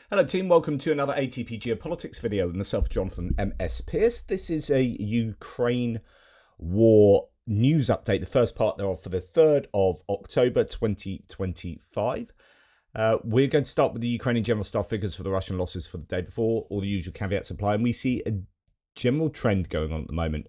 Hello team, welcome to another ATP Geopolitics video with myself, Jonathan M.S. Pearce. This is a Ukraine war news update, the first part thereof for the 3rd of October 2025. We're going to start with the Ukrainian general staff figures for the Russian losses for the day before, all the usual caveats apply, and we see a general trend going on at the moment.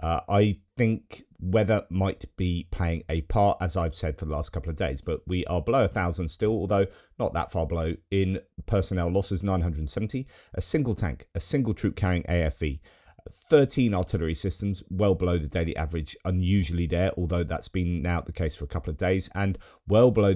I think weather might be playing a part, as I've said for the last couple of days, but we are below 1,000 still, although not that far below in personnel losses, 970, a single tank, a single troop carrying AFE, 13 artillery systems, well below the daily average, unusually there, although that's been now the case for a couple of days, and well below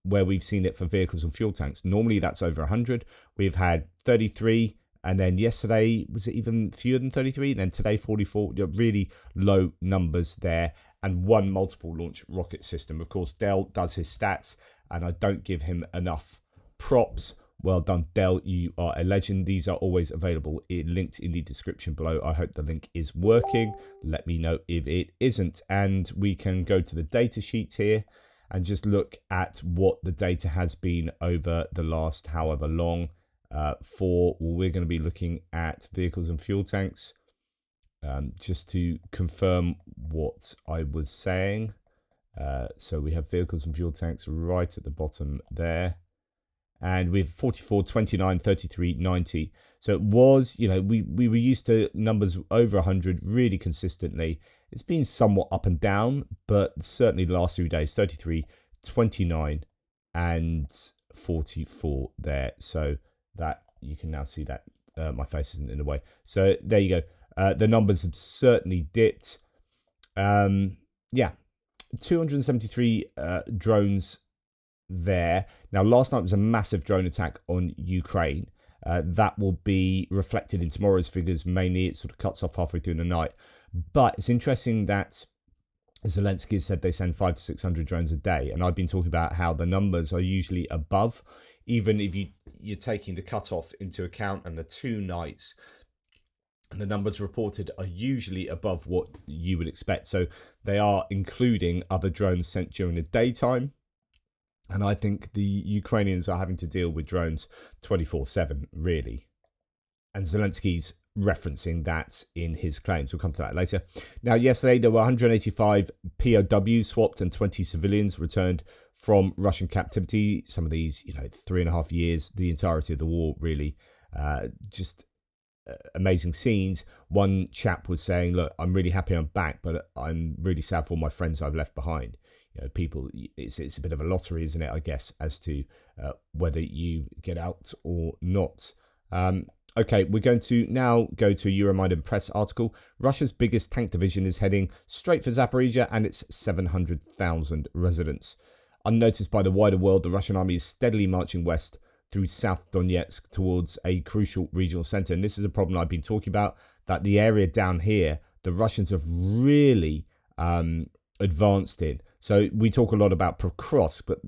where we've seen it for vehicles and fuel tanks. Normally that's over 100. We've had 33. And then yesterday, was it even fewer than 33? And then today, 44. Really low numbers there. And one multiple launch rocket system. Of course, Dell does his stats, and I don't give him enough props. Well done, Dell. You are a legend. These are always available, linked in the description below. I hope the link is working. Let me know if it isn't. And we can go to the data sheet here and just look at what the data has been over the last however long. We're going to be looking at vehicles and fuel tanks, just to confirm what I was saying. So we have vehicles and fuel tanks right at the bottom there, and we have 44, 29, 33, 90. So it was, we were used to numbers over 100 really consistently. It's been somewhat up and down, but certainly the last 3 days, 33, 29, and 44 there. So that you can now see that my face isn't in the way. So there you go. The numbers have certainly dipped. 273 drones there. Now, last night was a massive drone attack on Ukraine. That will be reflected in tomorrow's figures. Mainly, it sort of cuts off halfway through the night. But it's interesting that Zelensky said they send 500 to 600 drones a day, and I've been talking about how the numbers are usually above. Even if you're taking the cutoff into account and the 2 nights, the numbers reported are usually above what you would expect. So they are including other drones sent during the daytime. And I think the Ukrainians are having to deal with drones 24/7, really. And Zelensky's referencing that in his claims. We'll come to that later. Now, yesterday there were 185 POWs swapped and 20 civilians returned from Russian captivity. Some of these, 3.5 years, the entirety of the war, really. Just amazing scenes. One chap was saying, look, I'm really happy I'm back, but I'm really sad for all my friends I've left behind. People, it's a bit of a lottery, isn't it, I guess, as to whether you get out or not. Okay, we're going to now go to a Eurominder Press article. Russia's biggest tank division is heading straight for Zaporizhia and its 700,000 residents. Unnoticed by the wider world, the Russian army is steadily marching west through South Donetsk towards a crucial regional centre. And this is a problem I've been talking about, that the area down here, the Russians have really advanced in. So we talk a lot about Pokrovsk, but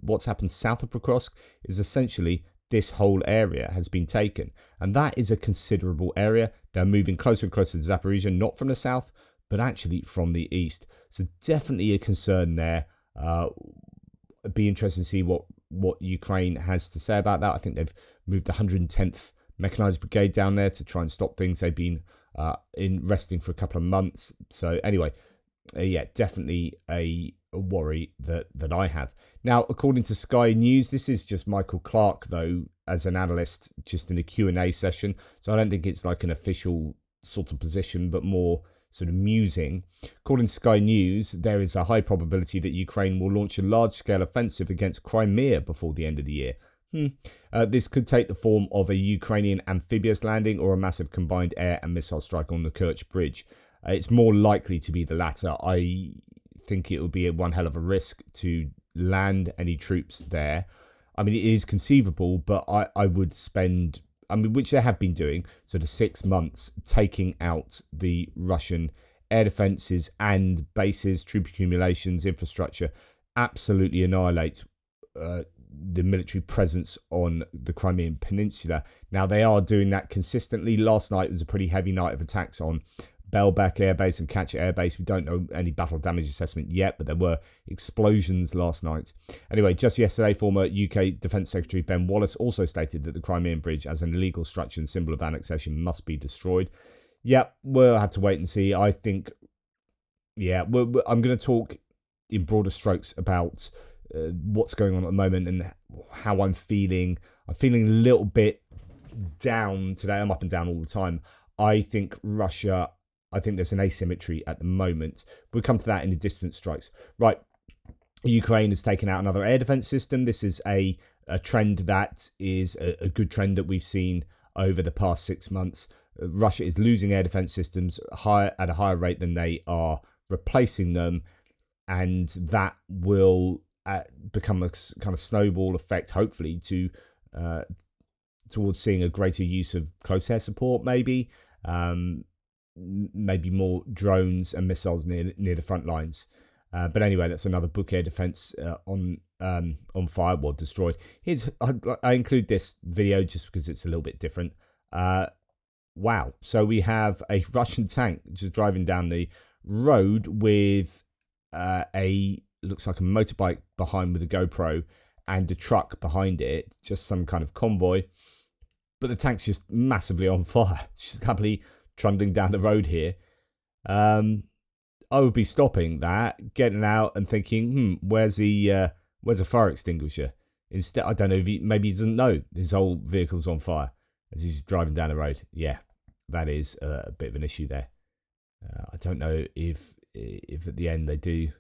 what's happened south of Pokrovsk is essentially this whole area has been taken. And that is a considerable area. They're moving closer and closer to Zaporizhia, not from the south, but actually from the east. So definitely a concern there. It'd be interesting to see what Ukraine has to say about that. I think they've moved the 110th Mechanized Brigade down there to try and stop things. They've been resting for a couple of months. So anyway, definitely a worry that I have. Now, according to Sky News, this is just Michael Clark, though, as an analyst, just in a Q&A session. So I don't think it's like an official sort of position, but more sort of musing. According to Sky News, there is a high probability that Ukraine will launch a large-scale offensive against Crimea before the end of the year. This could take the form of a Ukrainian amphibious landing or a massive combined air and missile strike on the Kerch Bridge. It's more likely to be the latter. I think it would be one hell of a risk to land any troops there. I mean, it is conceivable, but I would spend, which they have been doing, sort of 6 months taking out the Russian air defences and bases, troop accumulations, infrastructure, absolutely annihilate the military presence on the Crimean Peninsula. Now, they are doing that consistently. Last night was a pretty heavy night of attacks on Belbek Air Base and Catcher Air Base. We don't know any battle damage assessment yet, but there were explosions last night. Anyway, just yesterday, former UK Defence Secretary Ben Wallace also stated that the Crimean Bridge, as an illegal structure and symbol of annexation, must be destroyed. Yeah, we'll have to wait and see. I think, I'm going to talk in broader strokes about what's going on at the moment and how I'm feeling. I'm feeling a little bit down today. I'm up and down all the time. I think there's an asymmetry at the moment. We'll come to that in the distance strikes. Right, Ukraine has taken out another air defense system. This is a trend that is a good trend that we've seen over the past 6 months. Russia is losing air defense systems at a higher rate than they are replacing them, and that will become a kind of snowball effect, hopefully, towards seeing a greater use of close air support, maybe more drones and missiles near the front lines. But anyway, that's another book. Air defense on fire, well, destroyed. I include this video just because it's a little bit different. Wow. So we have a Russian tank just driving down the road with looks like a motorbike behind with a GoPro and a truck behind it, just some kind of convoy. But the tank's just massively on fire. It's just happily trundling down the road here. I would be stopping that, getting out and thinking, where's a fire extinguisher? Instead, I don't know, maybe he doesn't know his whole vehicle's on fire as he's driving down the road. Yeah, that is a bit of an issue there. I don't know if at the end they do.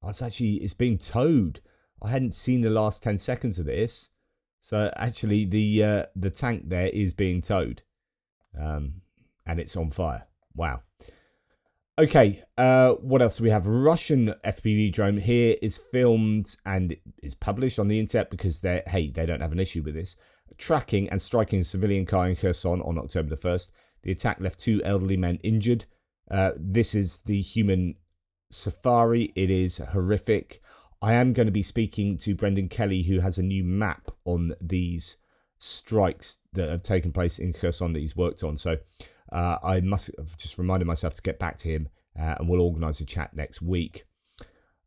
It's being towed. I hadn't seen the last 10 seconds of this. So actually the tank there is being towed. And it's on fire. Wow. Okay, what else do we have? Russian FPV drone here is filmed and is published on the internet because they don't have an issue with this. Tracking and striking a civilian car in Kherson on October the 1st. The attack left 2 elderly men injured. This is the human safari. It is horrific. I am going to be speaking to Brendan Kelly, who has a new map on these strikes that have taken place in Kherson that he's worked on. So I must have just reminded myself to get back to him, and we'll organise a chat next week.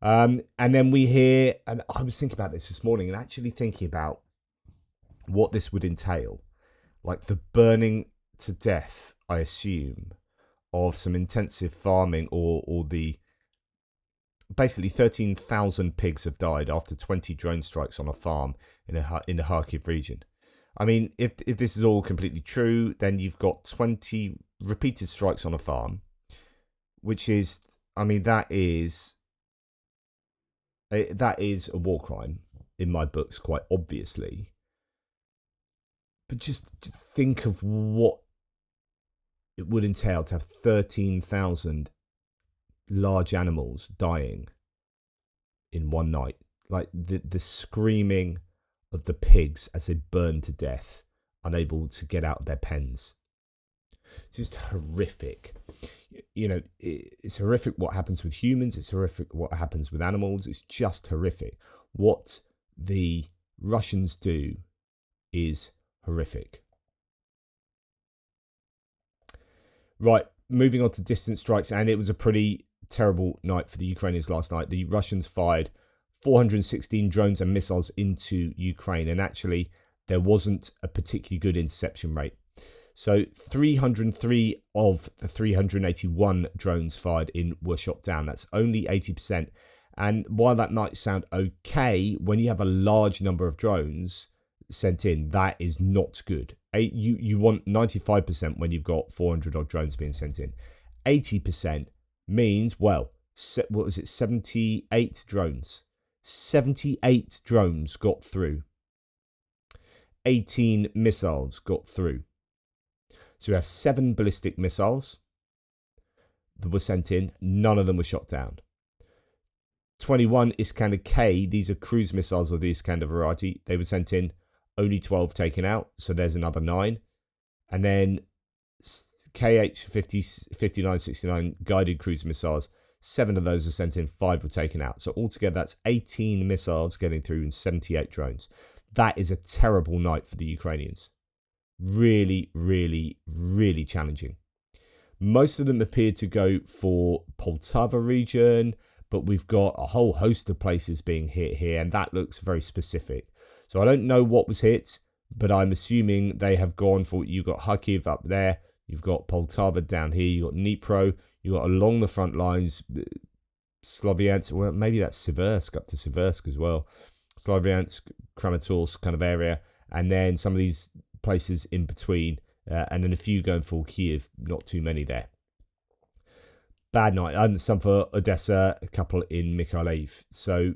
And then we hear, and I was thinking about this morning and actually thinking about what this would entail, like the burning to death, I assume, of some intensive farming or the basically 13,000 pigs have died after 20 drone strikes on a farm in the Kharkiv region. I mean, if this is all completely true, then you've got 20 repeated strikes on a farm, which is, I mean, that is a war crime in my books, quite obviously. But just think of what it would entail to have 13,000 large animals dying in one night. Like the screaming of the pigs as they burn to death, unable to get out of their pens. Just horrific. You know, it's horrific what happens with humans. It's horrific what happens with animals. It's just horrific. What the Russians do is horrific. Right, moving on to distance strikes, and it was a pretty terrible night for the Ukrainians last night. The Russians fired 416 drones and missiles into Ukraine, and actually there wasn't a particularly good interception rate. So 303 of the 381 drones fired in were shot down. That's only 80%. And while that might sound okay, when you have a large number of drones sent in, that is not good. You want 95% when you've got 400 odd drones being sent in. 80% means, well, what was it, 78 drones. 78 drones got through. 18 missiles got through. So we have 7 ballistic missiles that were sent in. None of them were shot down. 21 Iskander-K, these are cruise missiles of the Iskander variety. They were sent in, only 12 taken out. So there's another 9. And then KH-5969 guided cruise missiles. 7 of those were sent in, 5 were taken out. So altogether, that's 18 missiles getting through and 78 drones. That is a terrible night for the Ukrainians. Really, really, really challenging. Most of them appear to go for Poltava region, but we've got a whole host of places being hit here, and that looks very specific. So I don't know what was hit, but I'm assuming they have gone for, you've got Kyiv up there, you've got Poltava down here, you've got Dnipro, you've got along the front lines, Sloviansk, well, maybe that's Siversk, up to Siversk as well. Sloviansk, Kramatorsk kind of area, and then some of these places in between, and then a few going for Kyiv, not too many there. Bad night, and some for Odessa, a couple in Mykolaiv. So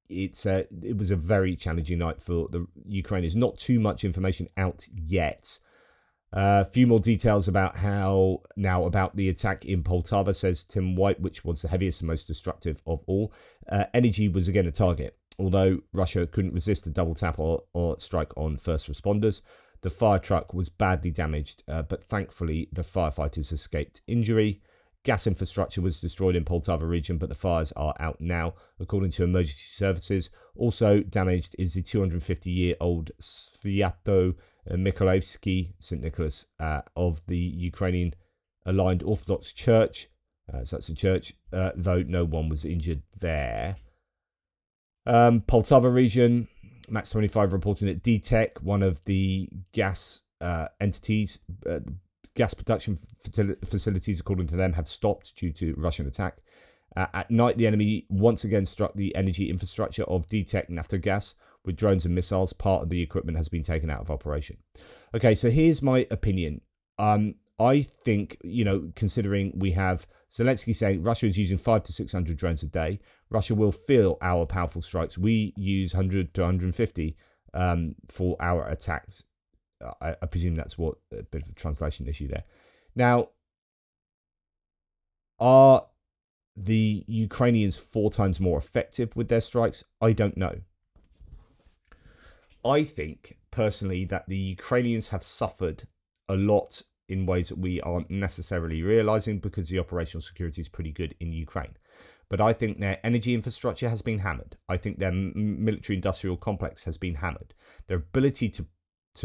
it was a very challenging night for the Ukrainians. Not too much information out yet. A few more details about about the attack in Poltava, says Tim White, which was the heaviest and most destructive of all. Energy was again a target, although Russia couldn't resist a double tap or strike on first responders. The fire truck was badly damaged, but thankfully the firefighters escaped injury. Gas infrastructure was destroyed in Poltava region, but the fires are out now, according to emergency services. Also damaged is the 250-year-old Sviato Mykolaivsky St. Nicholas of the Ukrainian Aligned Orthodox Church. So that's a church, though no one was injured there. Poltava region, Max 25 reporting that DTEC, one of the gas entities, gas production facilities, according to them, have stopped due to Russian attack. At night, the enemy once again struck the energy infrastructure of DTEC Naftogaz with drones and missiles. Part of the equipment has been taken out of operation. Okay, so here's my opinion. I think, considering we have Zelensky saying Russia is using 500 to 600 drones a day, Russia will feel our powerful strikes. We use 100 to 150 for our attacks. I presume that's what a bit of a translation issue there. Now, are the Ukrainians 4 times more effective with their strikes? I don't know. I think personally that the Ukrainians have suffered a lot in ways that we aren't necessarily realizing, because the operational security is pretty good in Ukraine. But I think their energy infrastructure has been hammered. I think their military industrial complex has been hammered. Their ability to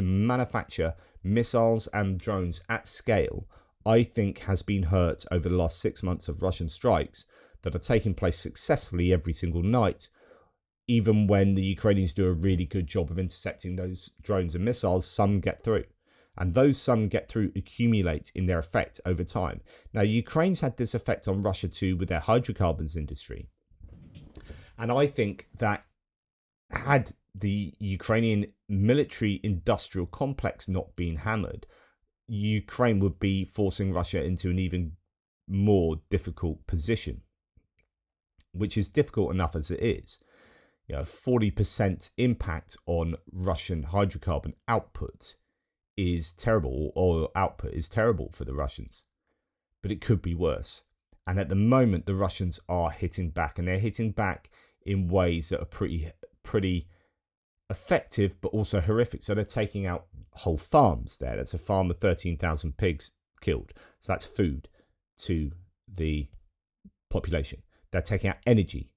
manufacture missiles and drones at scale, I think, has been hurt over the last 6 months of Russian strikes that are taking place successfully every single night. Even when the Ukrainians do a really good job of intercepting those drones and missiles, some get through. And those some get through accumulate in their effect over time. Now, Ukraine's had this effect on Russia too with their hydrocarbons industry. And I think that had the Ukrainian military industrial complex not been hammered, Ukraine would be forcing Russia into an even more difficult position, which is difficult enough as it is. 40% impact on Russian hydrocarbon output is terrible. Oil output is terrible for the Russians, but it could be worse. And at the moment, the Russians are hitting back, and they're hitting back in ways that are pretty effective, but also horrific. So they're taking out whole farms there. That's a farm of 13,000 pigs killed. So that's food to the population. They're taking out energy.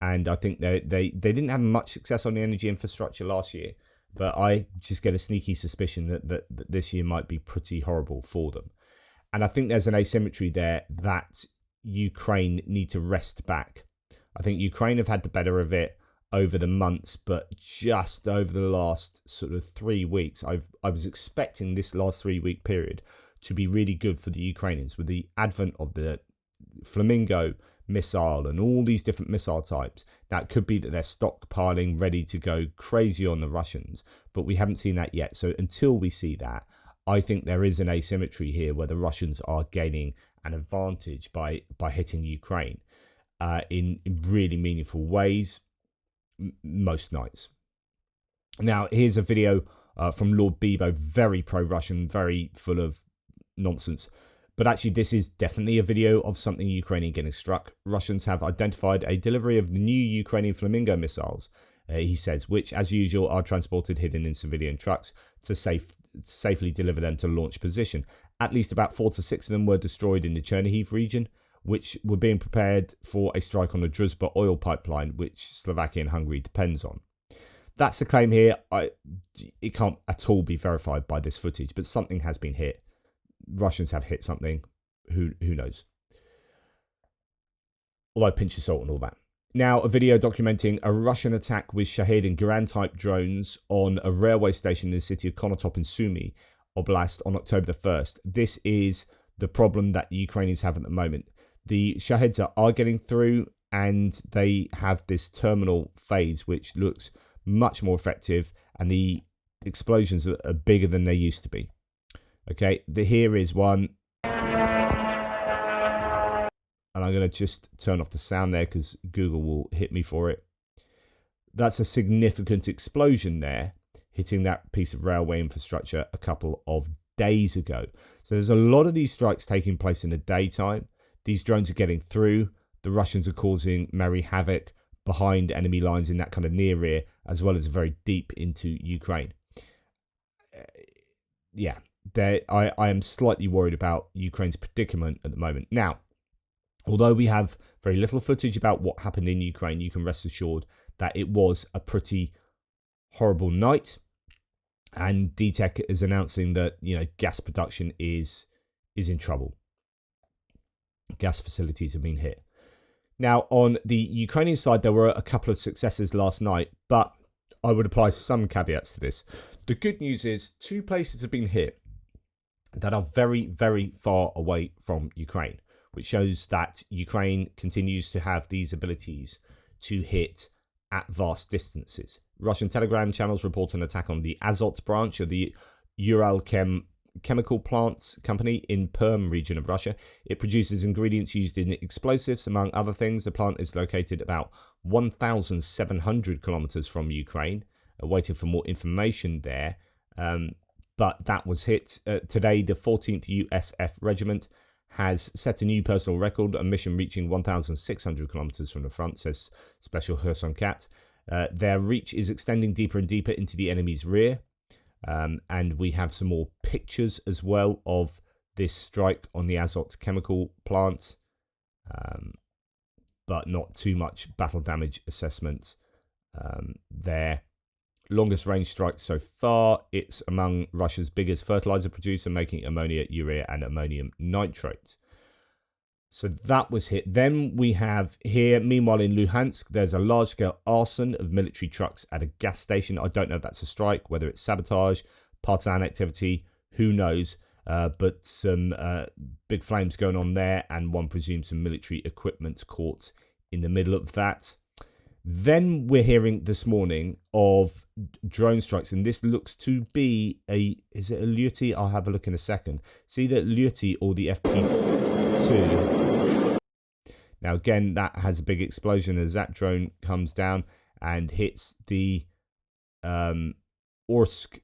And I think they didn't have much success on the energy infrastructure last year, but I just get a sneaky suspicion that this year might be pretty horrible for them. And I think there's an asymmetry there that Ukraine need to wrest back. I think Ukraine have had the better of it over the months, but just over the last sort of 3 weeks, I was expecting this last 3-week period to be really good for the Ukrainians with the advent of the Flamingo missile and all these different missile types. Now, it could be that they're stockpiling, ready to go crazy on the Russians, but we haven't seen that yet. So until we see that, I think there is an asymmetry here where the Russians are gaining an advantage by hitting Ukraine in really meaningful ways most nights. Now, here's a video from Lord Bebo, very pro-Russian, very full of nonsense. But actually, this is definitely a video of something Ukrainian getting struck. Russians have identified a delivery of the new Ukrainian Flamingo missiles, he says, which, as usual, are transported hidden in civilian trucks to safely deliver them to launch position. At least about 4 to 6 of them were destroyed in the Chernihiv region, which were being prepared for a strike on the Druzhba oil pipeline, which Slovakia and Hungary depends on. That's the claim here. It can't at all be verified by this footage, but something has been hit. Russians have hit something. who knows? Although pinch of salt and all that. Now, a video documenting a Russian attack with Shahed and Garand-type drones on a railway station in the city of Konotop in Sumy Oblast on October the 1st. This is the problem that the Ukrainians have at the moment. The Shaheds are getting through, and they have this terminal phase, which looks much more effective, and the explosions are bigger than they used to be. Okay, here is one. And I'm going to just turn off the sound there because Google will hit me for it. That's a significant explosion there, hitting that piece of railway infrastructure a couple of days ago. So there's a lot of these strikes taking place in the daytime. These drones are getting through. The Russians are causing merry havoc behind enemy lines in that kind of near rear, as well as very deep into Ukraine. Yeah, I am slightly worried about Ukraine's predicament at the moment. Now, although we have very little footage about what happened in Ukraine, you can rest assured that it was a pretty horrible night. And DTEC is announcing that, gas production is in trouble. Gas facilities have been hit. Now, on the Ukrainian side, there were a couple of successes last night, but I would apply some caveats to this. The good news is 2 places have been hit that are very, very far away from Ukraine, which shows that Ukraine continues to have these abilities to hit at vast distances. Russian Telegram channels report an attack on the Azot branch of the Uralchem chemical plants company in Perm region of Russia. It produces ingredients used in explosives, among other things. The plant is located about 1,700 kilometers from Ukraine. Waiting for more information there. But that was hit. Today, the 14th USF Regiment has set a new personal record, a mission reaching 1,600 kilometers from the front, says Special Kherson Cat. Their reach is extending deeper and deeper into the enemy's rear. And we have some more pictures as well of this strike on the Azot chemical plant. But not too much battle damage assessment there. Longest range strike so far. It's among Russia's biggest fertilizer producer, making ammonia, urea, and ammonium nitrate. So that was hit. Then we have here, meanwhile in Luhansk, there's a large-scale arson of military trucks at a gas station. I don't know if that's a strike, whether it's sabotage, partisan activity, who knows. But some big flames going on there, and one presumes some military equipment caught in the middle of that. Then we're hearing this morning of drone strikes, and this looks to be is it a Lyuti? I'll have a look in a second. See the Lyuti or the FP2. Now again, that has a big explosion as that drone comes down and hits the Orsk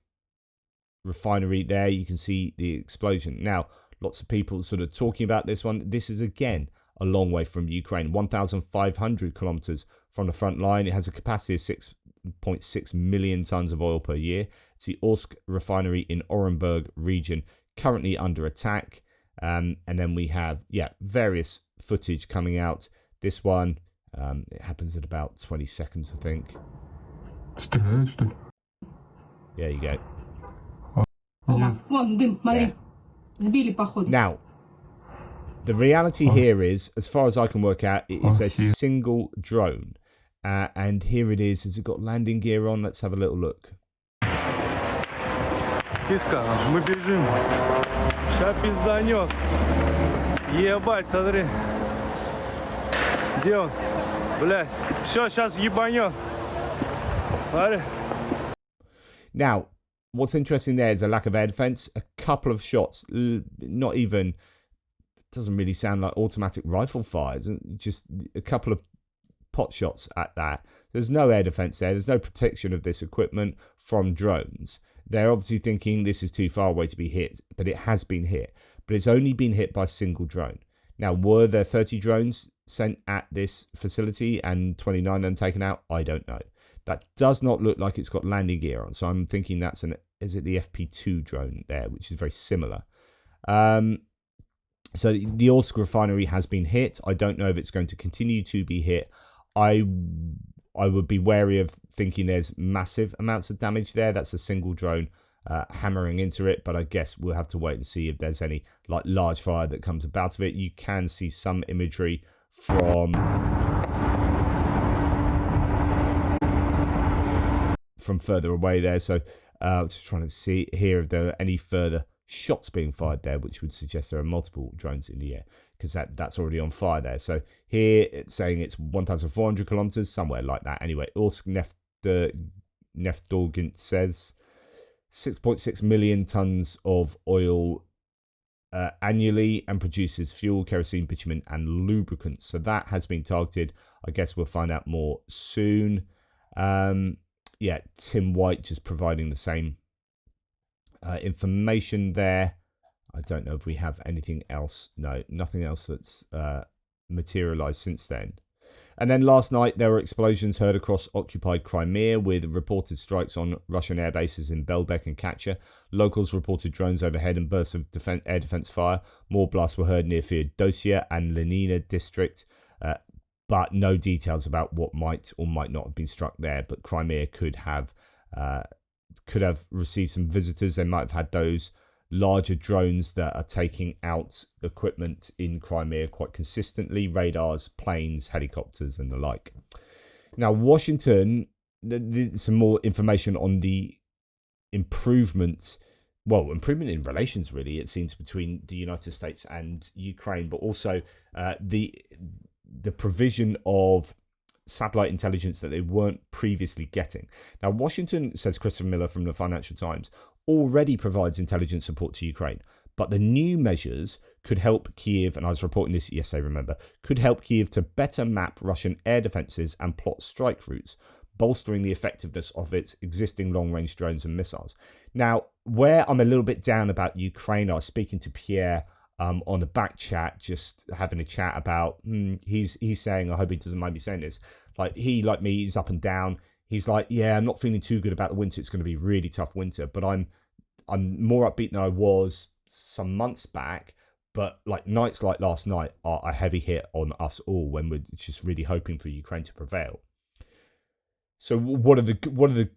refinery there. You can see the explosion. Now, lots of people sort of talking about this one. This is again a long way from Ukraine, 1,500 kilometers from the front line. It has a capacity of 6.6 million tons of oil per year. It's the Orsk refinery in Orenburg region, currently under attack. And then we have, various footage coming out. This one, it happens at about 20 seconds, I think. There you go. Now, the reality here is, as far as I can work out, it is a single drone. And here it is. Has it got landing gear on? Let's have a little look. Киска, мы бежим. Ща пизданет. Ебать, смотри. Где он? Блядь. Все, сейчас ебанет. Смотри. Now, what's interesting there is a lack of air defense. A couple of shots, not even, doesn't really sound like automatic rifle fires. Just a couple of pot shots at that. There's no air defense there. There's no protection of this equipment from drones. They're obviously thinking this is too far away to be hit, but it has been hit. But it's only been hit by a single drone. Now, were there 30 drones sent at this facility and 29 of them taken out? I don't know. That does not look like it's got landing gear on. So I'm thinking that's is it the FP2 drone there, which is very similar. So the Orsk refinery has been hit. I don't know if it's going to continue to be hit. I would be wary of thinking there's massive amounts of damage there. That's a single drone. hammering into it, but I guess we'll have to wait and see if there's any like large fire that comes about of it. You can see some imagery from further away there, so just trying to see here if there are any further shots being fired there, which would suggest there are multiple drones in the air, because that's already on fire there. So here it's saying it's 1,400 kilometers, somewhere like that. Anyway, Orsk Neftdorgint says 6.6 million tons of oil annually, and produces fuel, kerosene, bitumen, and lubricants. So that has been targeted. I guess we'll find out more soon. Yeah, Tim White just providing the same information there. I don't know if we have anything else. No, nothing else that's materialized since then. And then last night, there were explosions heard across occupied Crimea, with reported strikes on Russian air bases in Belbek and Kacha. Locals reported drones overhead and bursts of air defense fire. More blasts were heard near Feodosia and Lenina district, but no details about what might or might not have been struck there. But Crimea could have received some visitors. They might have had those larger drones that are taking out equipment in Crimea quite consistently, radars, planes, helicopters, and the like. Now, Washington, some more information on the improvement in relations, really, it seems, between the United States and Ukraine, but also the provision of satellite intelligence that they weren't previously getting. Now, Washington, says Christopher Miller from the Financial Times, already provides intelligence support to Ukraine, but the new measures could help Kyiv, and I was reporting this yesterday, remember, could help Kyiv to better map Russian air defenses and plot strike routes, bolstering the effectiveness of its existing long-range drones and missiles. Now, where I'm a little bit down about Ukraine, I was speaking to Pierre on the back chat, just having a chat about, he's saying, I hope he doesn't mind me saying this, like he, like me, he's up and down. He's like, yeah, I'm not feeling too good about the winter. It's going to be a really tough winter, but I'm more upbeat than I was some months back. But like nights like last night are a heavy hit on us all when we're just really hoping for Ukraine to prevail. So what's the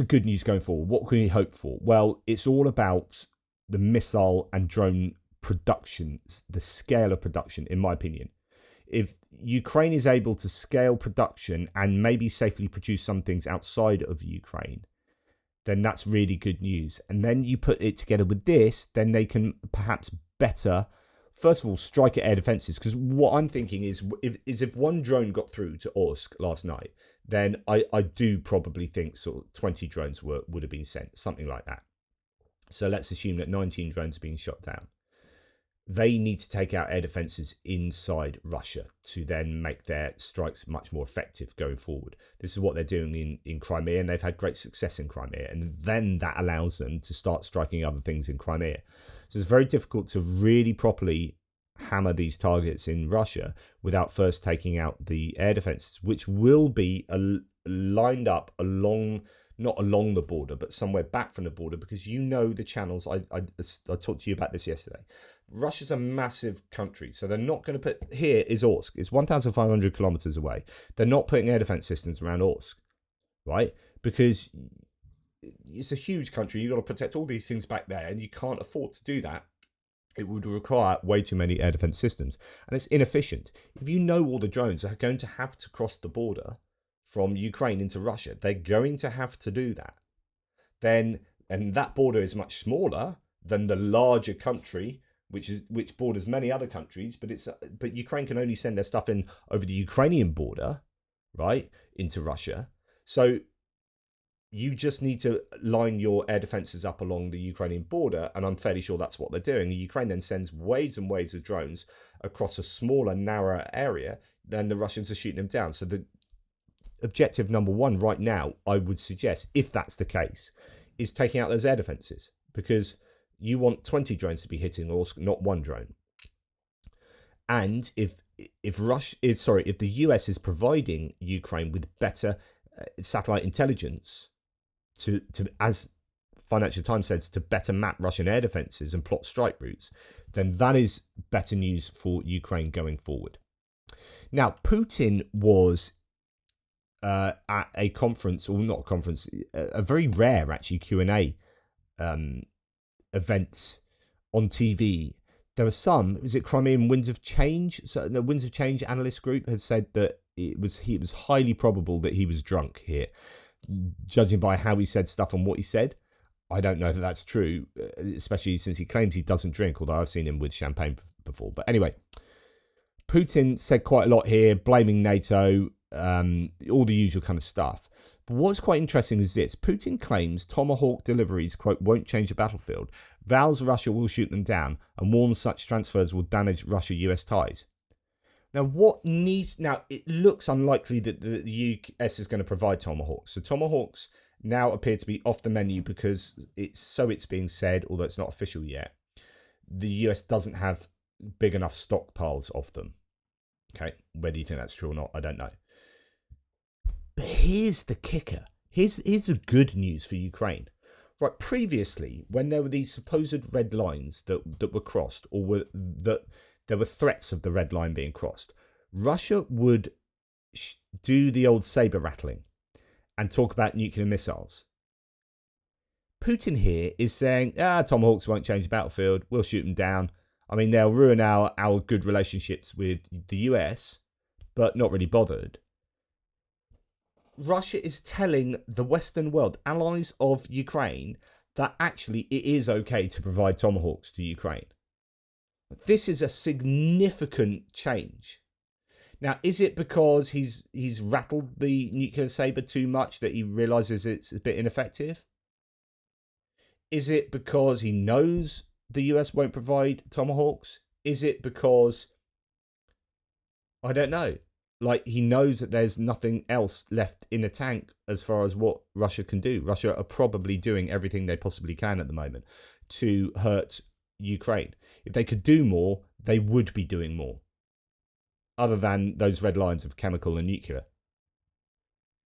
good news going forward? What can we hope for? Well, it's all about the missile and drone production, the scale of production, in my opinion. If Ukraine is able to scale production and maybe safely produce some things outside of Ukraine, then that's really good news. And then you put it together with this, then they can perhaps better, first of all, strike at air defenses. Because what I'm thinking is if one drone got through to Orsk last night, then I do probably think sort of 20 drones would have been sent, something like that. So let's assume that 19 drones are being shot down. They need to take out air defenses inside Russia to then make their strikes much more effective going forward. This is what they're doing in Crimea, and they've had great success in Crimea. And then that allows them to start striking other things in Crimea. So it's very difficult to really properly hammer these targets in Russia without first taking out the air defenses, which will be lined up along, not along the border, but somewhere back from the border, because you know the channels. I talked to you about this yesterday. Russia's a massive country, so they're not going to put, here is Orsk, it's 1,500 kilometers away. They're not putting air defense systems around Orsk, right? Because it's a huge country, you've got to protect all these things back there, and you can't afford to do that. It would require way too many air defense systems, and it's inefficient. If you know all the drones are going to have to cross the border from Ukraine into Russia, they're going to have to do that. And that border is much smaller than the larger country, which borders many other countries, but Ukraine can only send their stuff in over the Ukrainian border, right, into Russia. So you just need to line your air defenses up along the Ukrainian border, and I'm fairly sure that's what they're doing. Ukraine then sends waves and waves of drones across a smaller, narrower area, then the Russians are shooting them down. So the objective number one right now, I would suggest, if that's the case, is taking out those air defenses, because you want 20 drones to be hitting Orsk, not one drone. And if the US is providing Ukraine with better satellite intelligence to, as Financial Times says, to better map Russian air defenses and plot strike routes, then that is better news for Ukraine going forward. Now, Putin was at a conference, or not a conference, a very rare actually Q&A event on TV. There were some, was it Crimean Winds of Change? So the Winds of Change analyst group had said that it was highly probable that he was drunk here, judging by how he said stuff and what he said. I don't know that that's true, especially since he claims he doesn't drink, although I've seen him with champagne before. But anyway, Putin said quite a lot here, blaming NATO, all the usual kind of stuff. But what's quite interesting is this. Putin claims Tomahawk deliveries, quote, won't change the battlefield, vows Russia will shoot them down, and warns such transfers will damage Russia-US ties. Now, it looks unlikely that the US is going to provide Tomahawks. So Tomahawks now appear to be off the menu because it's being said, although it's not official yet, the US doesn't have big enough stockpiles of them. Okay, whether you think that's true or not, I don't know. But here's the kicker. Here's the good news for Ukraine. Right, previously, when there were these supposed red lines that were crossed, or that there were threats of the red line being crossed, Russia would do the old saber rattling and talk about nuclear missiles. Putin here is saying, Tomahawks won't change the battlefield, we'll shoot them down. I mean, they'll ruin our good relationships with the US, but not really bothered. Russia is telling the Western world, allies of Ukraine, that actually it is okay to provide Tomahawks to Ukraine. This is a significant change. Now, is it because he's rattled the nuclear saber too much that he realizes it's a bit ineffective? Is it because he knows the US won't provide Tomahawks? Is it because, I don't know, like he knows that there's nothing else left in the tank as far as what Russia can do? Russia are probably doing everything they possibly can at the moment to hurt Ukraine. If they could do more, they would be doing more, other than those red lines of chemical and nuclear.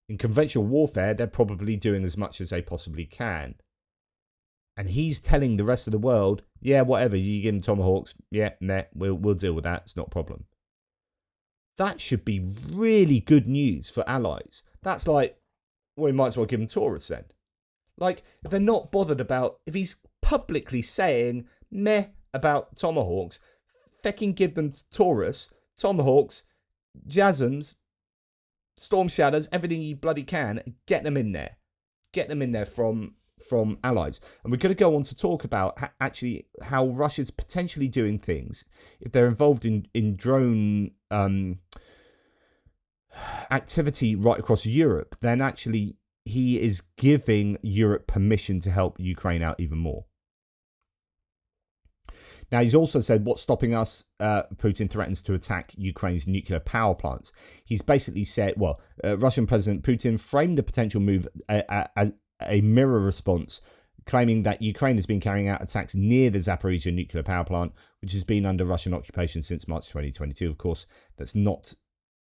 In conventional warfare, they're probably doing as much as they possibly can. And he's telling the rest of the world, yeah, whatever, you give them Tomahawks, yeah, we'll deal with that, it's not a problem. That should be really good news for allies. That's like, well, we might as well give them Taurus then. Like, if they're not bothered about, if he's publicly saying meh about Tomahawks, fecking give them Taurus, Tomahawks, Jasms, Storm Shadows, everything you bloody can, get them in there. Get them in there from allies. And we're going to go on to talk about how Russia's potentially doing things. If they're involved in drone activity right across Europe, then actually he is giving Europe permission to help Ukraine out even more. Now, he's also said, what's stopping us? Putin threatens to attack Ukraine's nuclear power plants. He's basically said, Russian President Putin framed the potential move a mirror response, claiming that Ukraine has been carrying out attacks near the Zaporizhzhia nuclear power plant, which has been under Russian occupation since March 2022. Of course, that's not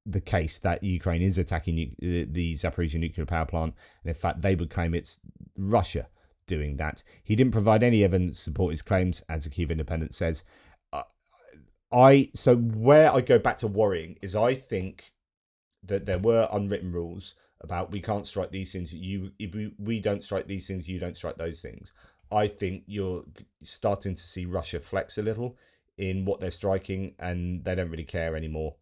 the case, that Ukraine is attacking the Zaporizhzhia nuclear power plant. And in fact, they would claim it's Russia doing that. He didn't provide any evidence to support his claims, as the Kyiv Independent says. So where I go back to worrying is I think that there were unwritten rules about we can't strike these things. If we don't strike these things, you don't strike those things. I think you're starting to see Russia flex a little in what they're striking, and they don't really care anymore.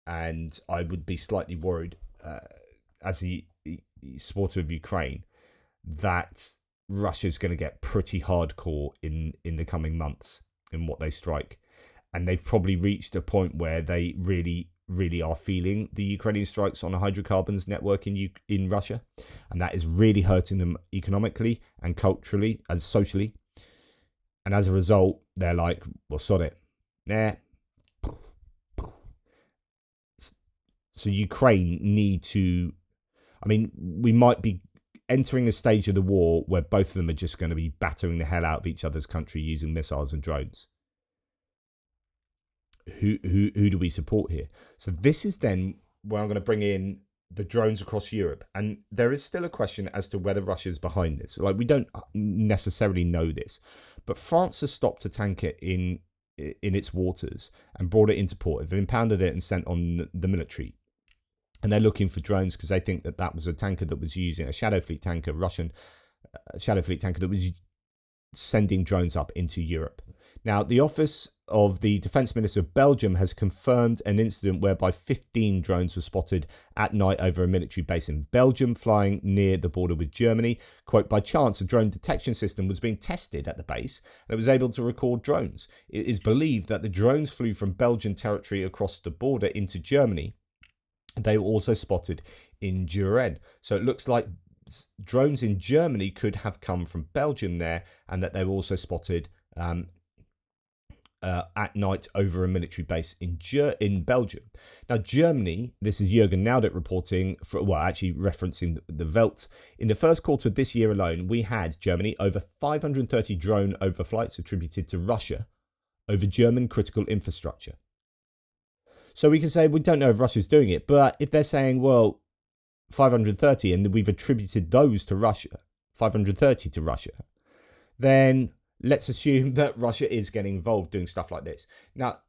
And I would be slightly worried, as a supporter of Ukraine, that Russia's going to get pretty hardcore in the coming months in what they strike. And they've probably reached a point where they really are feeling the Ukrainian strikes on a hydrocarbons network in Russia. And that is really hurting them economically and culturally, as socially. And as a result, they're like, well, sod it. Nah. So Ukraine need to, I mean, we might be entering a stage of the war where both of them are just going to be battering the hell out of each other's country using missiles and drones. Who do we support here? So this is then where I'm going to bring in the drones across Europe. And there is still a question as to whether Russia's behind this. Like, we don't necessarily know this, but France has stopped a tanker in its waters and brought it into port. They've impounded it and sent on the military. And they're looking for drones because they think that that was a tanker that was using a Shadow Fleet tanker, Russian Shadow Fleet tanker that was sending drones up into Europe. Now, the Office of the Defence Minister of Belgium has confirmed an incident whereby 15 drones were spotted at night over a military base in Belgium, flying near the border with Germany. Quote, by chance, a drone detection system was being tested at the base and it was able to record drones. It is believed that the drones flew from Belgian territory across the border into Germany. They were also spotted in Duren. So it looks like drones in Germany could have come from Belgium there, and that they were also spotted at night over a military base in Belgium. Now, Germany, this is Jürgen Naudit reporting, actually referencing the Welt. In the first quarter of this year alone, we had, Germany, over 530 drone overflights attributed to Russia over German critical infrastructure. So we can say we don't know if Russia's doing it, but if they're saying, well, 530 and we've attributed those to Russia, 530 to Russia, then let's assume that Russia is getting involved doing stuff like this. Now,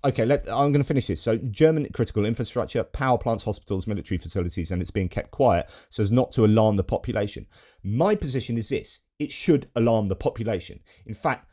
okay, I'm going to finish this. So German critical infrastructure, power plants, hospitals, military facilities, and it's being kept quiet so as not to alarm the population. My position is this: it should alarm the population. In fact,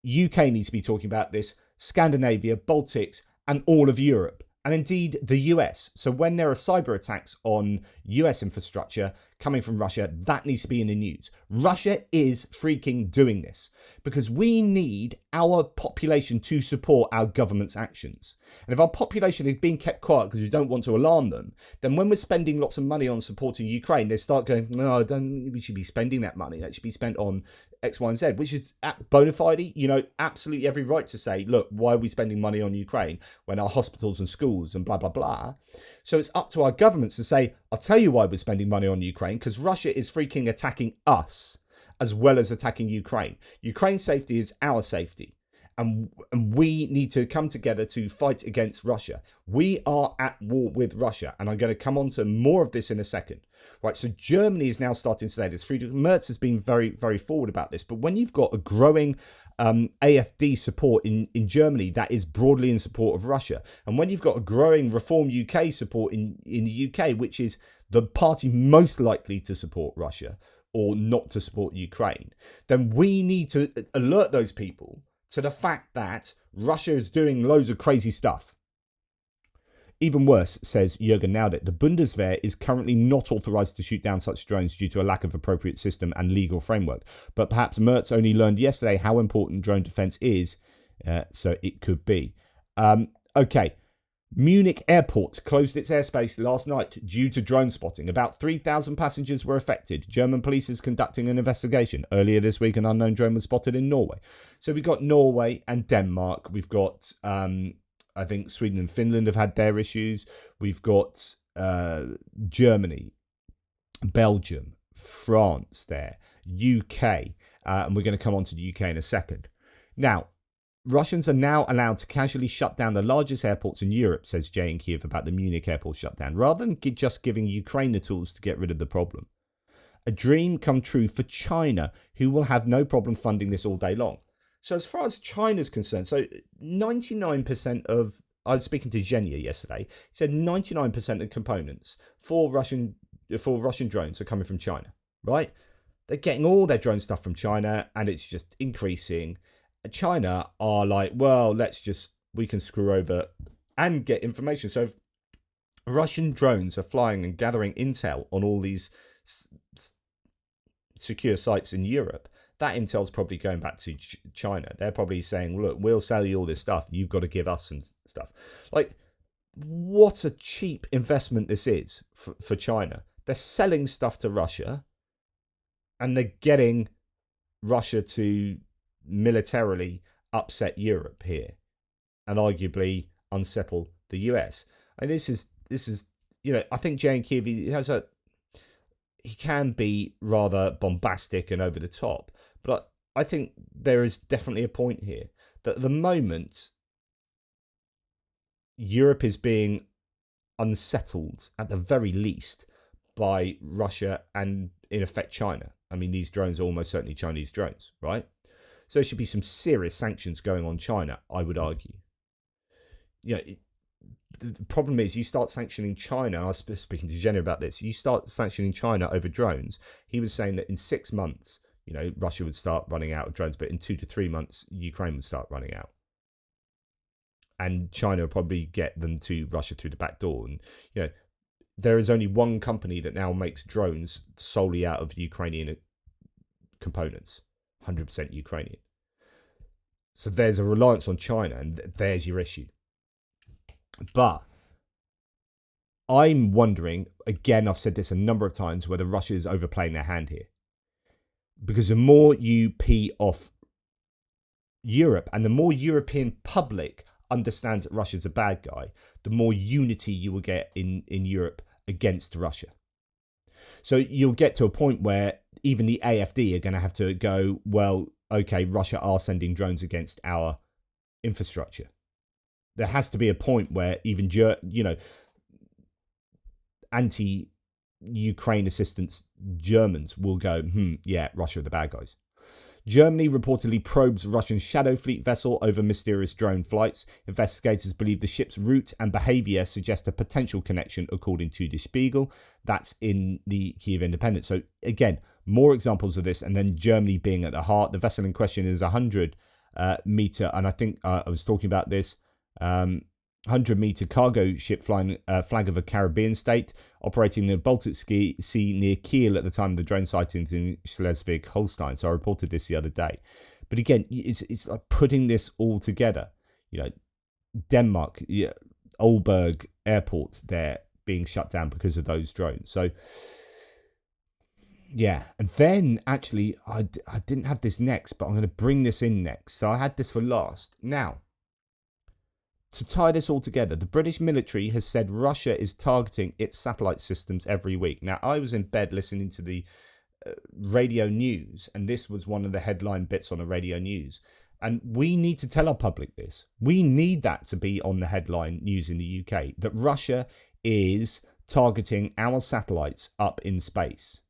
UK needs to be talking about this, Scandinavia, Baltics, and all of Europe, and indeed the US. So when there are cyber attacks on US infrastructure coming from Russia, that needs to be in the news. Russia is freaking doing this because we need our population to support our government's actions. And if our population is being kept quiet because we don't want to alarm them, then when we're spending lots of money on supporting Ukraine, they start going, no, I don't think we should be spending that money. That should be spent on X, Y, and Z, which is bona fide, absolutely every right to say, look, why are we spending money on Ukraine when our hospitals and schools and blah, blah, blah. So it's up to our governments to say, I'll tell you why we're spending money on Ukraine, because Russia is freaking attacking us as well as attacking Ukraine. Ukraine's safety is our safety. And we need to come together to fight against Russia. We are at war with Russia. And I'm going to come on to more of this in a second. Right, so Germany is now starting to say this. Friedrich Merz has been very, very forward about this. But when you've got a growing AfD support in Germany that is broadly in support of Russia, and when you've got a growing Reform UK support in the UK, which is the party most likely to support Russia or not to support Ukraine, then we need to alert those people to the fact that Russia is doing loads of crazy stuff. Even worse, says Jürgen Naudit, the Bundeswehr is currently not authorised to shoot down such drones due to a lack of appropriate system and legal framework. But perhaps Merz only learned yesterday how important drone defence is, so it could be. Okay, Munich airport closed its airspace last night due to drone spotting. About 3,000 passengers were affected. German police is conducting an investigation. Earlier this week, an unknown drone was spotted in Norway. So we've got Norway and Denmark. We've got, I think, Sweden and Finland have had their issues. We've got Germany, Belgium, France there, UK. And we're going to come on to the UK in a second. Now, Russians are now allowed to casually shut down the largest airports in Europe, says Jay in Kyiv about the Munich airport shutdown, rather than just giving Ukraine the tools to get rid of the problem. A dream come true for China, who will have no problem funding this all day long. So as far as China's concerned, so 99% of, I was speaking to Zhenya yesterday, he said 99% of components for Russian drones are coming from China, right? They're getting all their drone stuff from China and it's just increasing. China are like, well, we can screw over and get information. So if Russian drones are flying and gathering intel on all these secure sites in Europe, that intel's probably going back to China. They're probably saying, look, we'll sell you all this stuff. You've got to give us some stuff. Like, what a cheap investment this is for China. They're selling stuff to Russia and they're getting Russia to militarily upset Europe here and arguably unsettle the US. And this is I think Jay and Kyiv, he can be rather bombastic and over the top, but I think there is definitely a point here that at the moment Europe is being unsettled at the very least by Russia and in effect China. I mean, these drones are almost certainly Chinese drones, right? So there should be some serious sanctions going on China, I would argue. the problem is, you start sanctioning China. I was speaking to Jenny about this. You start sanctioning China over drones. He was saying that in 6 months, Russia would start running out of drones, but in 2 to 3 months, Ukraine would start running out. And China will probably get them to Russia through the back door. And, there is only one company that now makes drones solely out of Ukrainian components, 100% Ukrainian. So there's a reliance on China, and there's your issue. But I'm wondering, again, I've said this a number of times, whether Russia is overplaying their hand here. Because the more you pee off Europe, and the more European public understands that Russia's a bad guy, the more unity you will get in Europe against Russia. So you'll get to a point where even the AFD are going to have to go, well, okay, Russia are sending drones against our infrastructure. There has to be a point where even, anti-Ukraine assistance Germans will go, yeah, Russia are the bad guys. Germany reportedly probes Russian Shadow Fleet vessel over mysterious drone flights. Investigators believe the ship's route and behaviour suggest a potential connection, according to Der Spiegel. That's in the Kyiv Independent. So again, more examples of this, and then Germany being at the heart. The vessel in question is 100 metre, and I think I was talking about this, 100-metre cargo ship flying flag of a Caribbean state, operating in the Baltic Sea near Kiel at the time of the drone sightings in Schleswig-Holstein. So I reported this the other day. But again, it's like putting this all together. Denmark, Aalborg Airport there being shut down because of those drones. So yeah, and then actually, I didn't have this next, but I'm going to bring this in next. So I had this for last. Now, to tie this all together, the British military has said Russia is targeting its satellite systems every week. Now, I was in bed listening to the radio news, and this was one of the headline bits on the radio news. And we need to tell our public this. We need that to be on the headline news in the UK, that Russia is targeting our satellites up in space,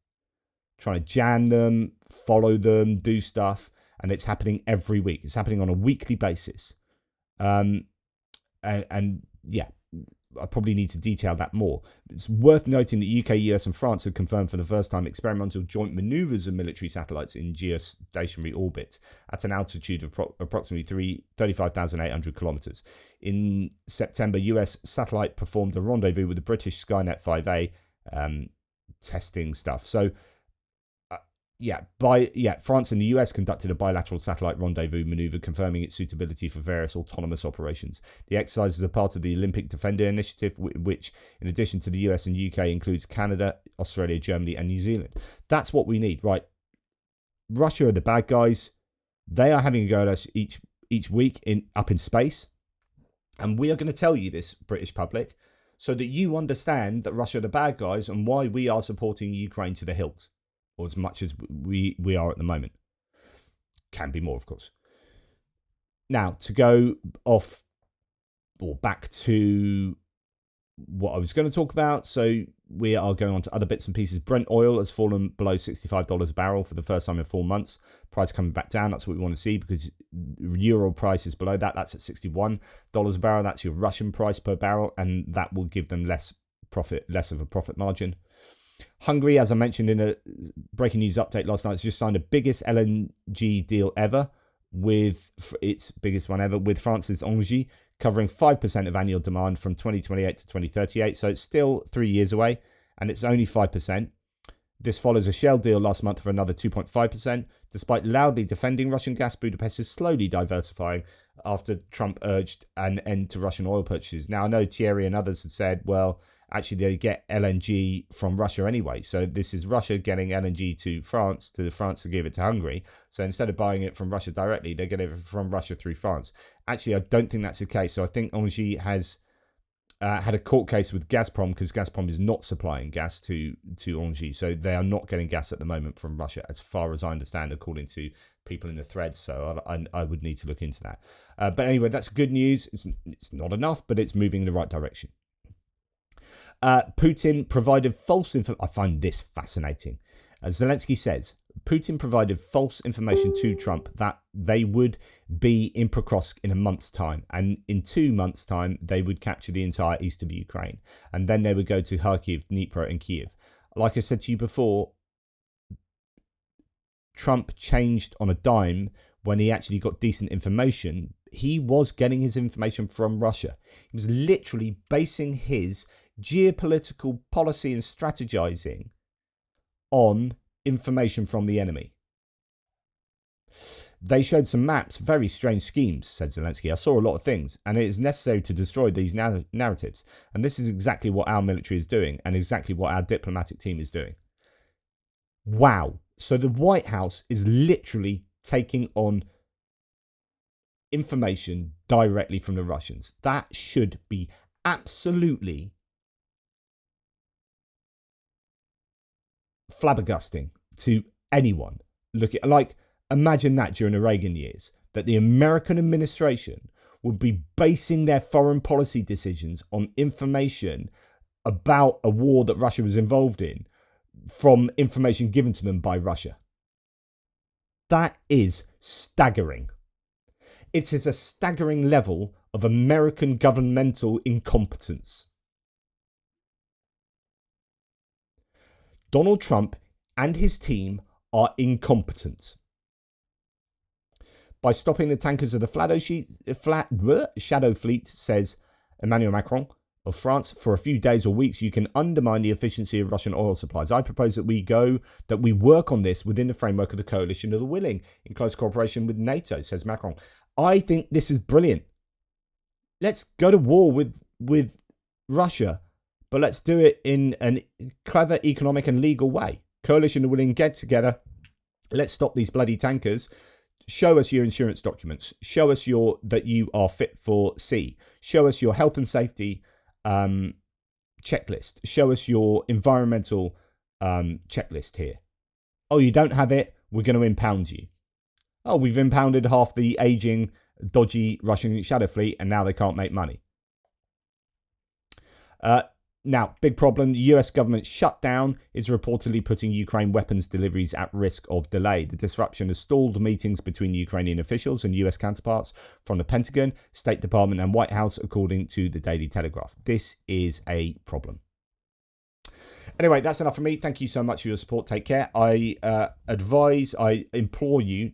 trying to jam them, follow them, do stuff. And it's happening every week. It's happening on a weekly basis. And yeah, I probably need to detail that more. It's worth noting that UK, US and France have confirmed for the first time experimental joint manoeuvres of military satellites in geostationary orbit at an altitude of approximately 35,800 kilometers. In September, US satellite performed a rendezvous with the British Skynet 5A testing stuff. So France and the US conducted a bilateral satellite rendezvous maneuver confirming its suitability for various autonomous operations. The exercises are part of the Olympic Defender Initiative, which, in addition to the US and UK, includes Canada, Australia, Germany, and New Zealand. That's what we need, right? Russia are the bad guys. They are having a go at us each week up in space. And we are going to tell you this, British public, so that you understand that Russia are the bad guys and why we are supporting Ukraine to the hilt. Or as much as we are at the moment. Can be more, of course. Now, to go off or back to what I was going to talk about. So we are going on to other bits and pieces. Brent oil has fallen below $65 a barrel for the first time in 4 months. Price coming back down. That's what we want to see, because euro price is below that. That's at $61 a barrel. That's your Russian price per barrel. And that will give them less of a profit margin. Hungary, as I mentioned in a breaking news update last night, has just signed the biggest LNG deal ever, with its biggest one ever, with France's Engie, covering 5% of annual demand from 2028 to 2038. So it's still 3 years away, and it's only 5%. This follows a Shell deal last month for another 2.5%. Despite loudly defending Russian gas, Budapest is slowly diversifying after Trump urged an end to Russian oil purchases. Now, I know Thierry and others had said, well, actually they get LNG from Russia anyway. So this is Russia getting LNG to France to give it to Hungary. So instead of buying it from Russia directly, they get it from Russia through France. Actually, I don't think that's the case. So I think Engie has had a court case with Gazprom, because Gazprom is not supplying gas to Engie. So they are not getting gas at the moment from Russia, as far as I understand, according to people in the threads. So I would need to look into that. But anyway, that's good news. It's not enough, but it's moving in the right direction. Putin provided false information. I find this fascinating. Zelensky says, Putin provided false information to Trump that they would be in Pokrovsk in a month's time. And in 2 months' time, they would capture the entire east of Ukraine. And then they would go to Kharkiv, Dnipro, and Kyiv. Like I said to you before, Trump changed on a dime when he actually got decent information. He was getting his information from Russia. He was literally basing his geopolitical policy and strategizing on information from the enemy. They showed some maps, very strange schemes, said Zelensky. I saw a lot of things, and it is necessary to destroy these narratives. And this is exactly what our military is doing, and exactly what our diplomatic team is doing. Wow. So the White House is literally taking on information directly from the Russians. That should be absolutely flabbergasting to anyone. Look at, like, imagine that during the Reagan years, that the American administration would be basing their foreign policy decisions on information about a war that Russia was involved in from information given to them by Russia. That is staggering. It is a staggering level of American governmental incompetence. Donald Trump and his team are incompetent. By stopping the tankers of the Shadow Fleet, says Emmanuel Macron of France, for a few days or weeks, you can undermine the efficiency of Russian oil supplies. I propose that we work on this within the framework of the coalition of the willing, in close cooperation with NATO, says Macron. I think this is brilliant. Let's go to war with Russia, but let's do it in a clever economic and legal way. Coalition of the willing, get together. Let's stop these bloody tankers. Show us your insurance documents. Show us that you are fit for sea. Show us your health and safety checklist. Show us your environmental checklist here. Oh, you don't have it? We're going to impound you. Oh, we've impounded half the aging, dodgy Russian shadow fleet, and now they can't make money. Now, big problem. The US government shutdown is reportedly putting Ukraine weapons deliveries at risk of delay. The disruption has stalled meetings between Ukrainian officials and US counterparts from the Pentagon, State Department, and White House, according to the Daily Telegraph. This is a problem. Anyway, that's enough for me. Thank you so much for your support. Take care. I implore you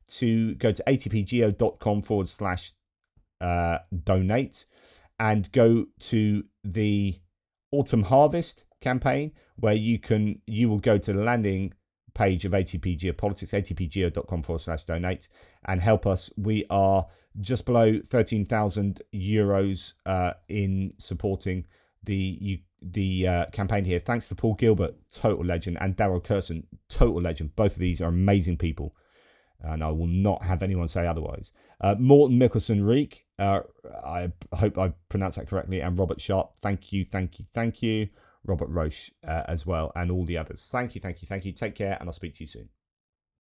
to go to atpgeo.com/donate and go to the Autumn Harvest campaign, where you will go to the landing page of ATP Geopolitics, atpgeo.com/donate, and help us. We are just below 13,000 euros in supporting the campaign here. Thanks to Paul Gilbert, total legend, and Daryl Curson, total legend. Both of these are amazing people, and I will not have anyone say otherwise. Morten Mikkelsen-Reek, I hope I pronounced that correctly, and Robert Sharp, thank you. Robert Roche as well, and all the others. Thank you. Take care, and I'll speak to you soon.